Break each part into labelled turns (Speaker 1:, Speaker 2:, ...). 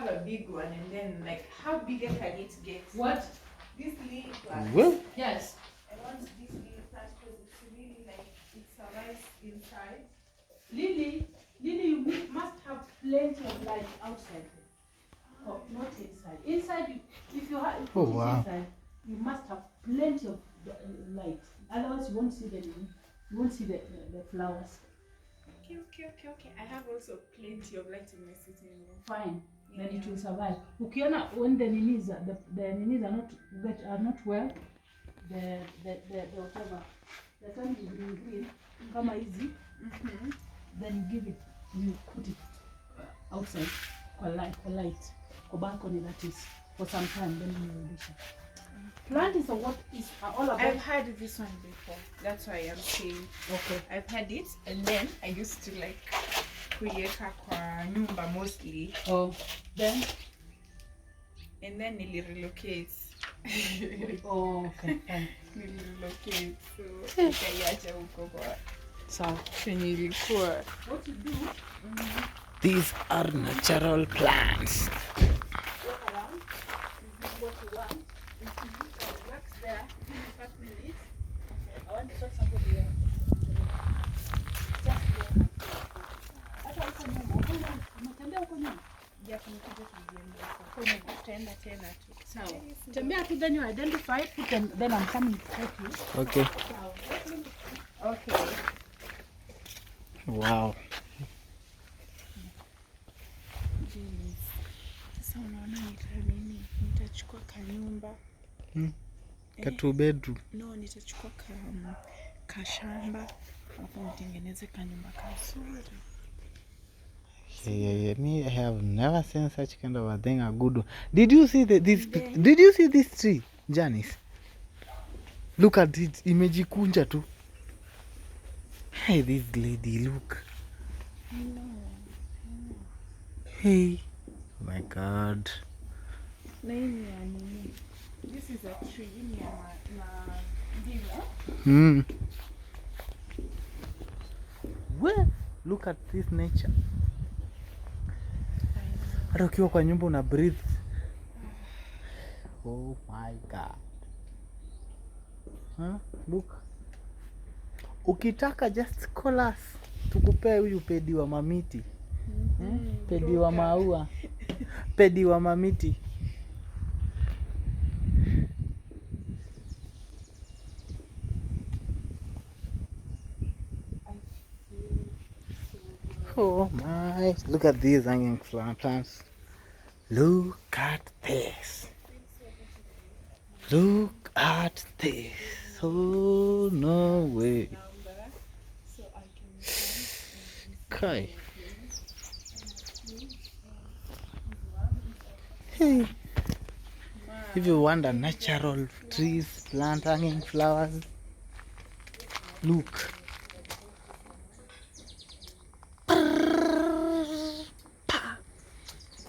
Speaker 1: have a big one, and then like, how big can it get?
Speaker 2: What?
Speaker 1: This lily plant.
Speaker 3: Well,
Speaker 2: Yes.
Speaker 1: I want this lily plant because it's really like it survives inside.
Speaker 2: Lily, you must have plenty of light outside. Oh, not inside. Inside, if you have
Speaker 3: Oh, wow.
Speaker 2: inside, you must have plenty of light. Otherwise, you won't see the flowers.
Speaker 1: Okay. I have also plenty of light in my sitting room.
Speaker 2: Fine. Then it will survive. Ukiona when the knees are not well, the whatever, the time is green, kama hizi, then you put it outside for light, for balcony, that is, for some time, then you release it. Plant is what is all about.
Speaker 1: I've had this one before. That's why I'm saying.
Speaker 2: Okay.
Speaker 1: I've had it, and then I used to like kuiweka kwa nyumba mostly.
Speaker 2: Oh. Then.
Speaker 1: And then relocate.
Speaker 2: Oh, okay. Fine.
Speaker 1: Relocate. So nikaiacha huko kwa.
Speaker 2: Sawa.
Speaker 1: Penye ilikuwa.
Speaker 2: What you do?
Speaker 3: These are natural plants.
Speaker 2: Walk around. This is what you want. Relax there. Give me 5 minutes. Okay. I want to talk somebody else. Just there. Hata huko nyuma. Unatembea huko nyuma?
Speaker 1: Ya kunikuja kujiendea. Tutaenda tena tu.
Speaker 2: Sawa. Tembea tu, then you identify it, and then I'm coming to help you.
Speaker 3: Okay.
Speaker 1: Okay.
Speaker 3: Wow.
Speaker 1: Sasa unaona nitachukua kanyumba.
Speaker 3: Ka 2 bedroom.
Speaker 1: No, nitachukua kashamba hapo nitengeneze kanyumba kazuri.
Speaker 3: Yeah. Me, I have never seen such kind of a thing. A good one. Did you see Did you see this tree, Janice? Look at it. Imejikunja tu. Hey, this lady, look.
Speaker 1: I know.
Speaker 3: Hey. Oh my God.
Speaker 1: Nini ya nini? This is a tree in ya ndimu.
Speaker 3: Well, look at this nature. Hata ukiwa kwa nyumba una breathe. Oh my God. Look. Ukitaka just call us. Tukupee huyu pedi wa mamiti. Pedi wa maua. Pedi wa mamiti. Oh my, look at these hanging plants. Look at this. Look at this. Oh, no way. Okay. Hey. If you want a natural trees, plant hanging flowers, look.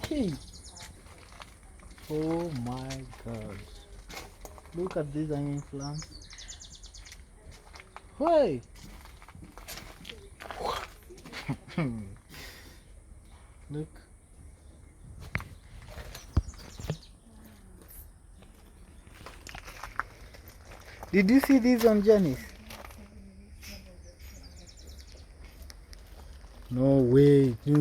Speaker 3: Hey. Oh my God. Look at these hanging plants. Hey. Look. Did you see this on Janice? No way. No.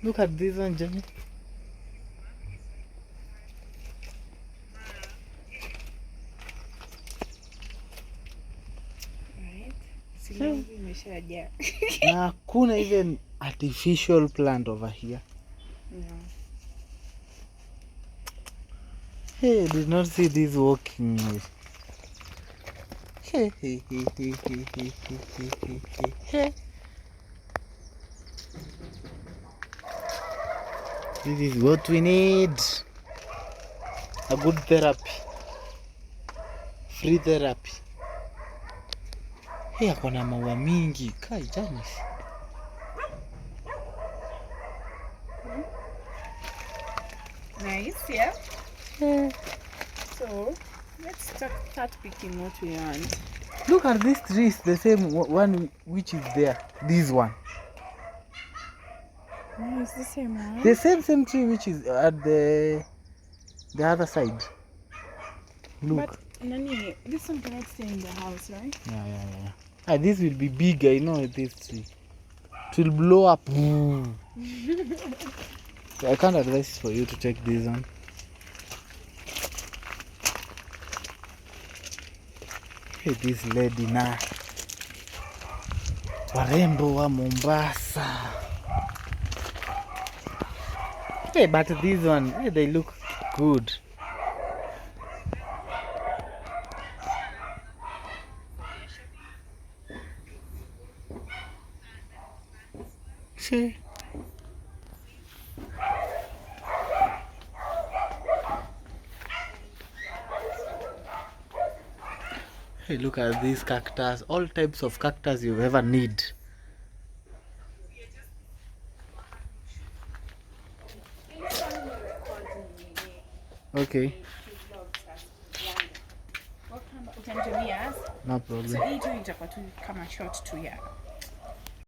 Speaker 3: Look at this one, Jenny. Na hakuna even artificial plant over here.
Speaker 1: No.
Speaker 3: Hey, I did not see this walking. Hey. This is what we need. A good therapy. Free therapy. Hey, akona maua mingi. Kai, Janice.
Speaker 1: Nice, yeah.
Speaker 3: Yeah.
Speaker 1: So let's start picking what we want.
Speaker 3: Look at this tree, it's the same one which is there. This one.
Speaker 1: Oh, it's the same one.
Speaker 3: The same tree which is at the other side. Look.
Speaker 1: But Nani, this one cannot stay in the house, right?
Speaker 3: Yeah. Ah, this will be big, I know this tree. It will blow up. So I can't advise for you to take this one. Hey, this lady na warembo wa Mombasa. Hey, but this one, hey, they look good. See? Hey, look at these cactus, all types of cactus you ever need. Okay, no problem.
Speaker 1: So hii tu itakuwa tu kama short tu ya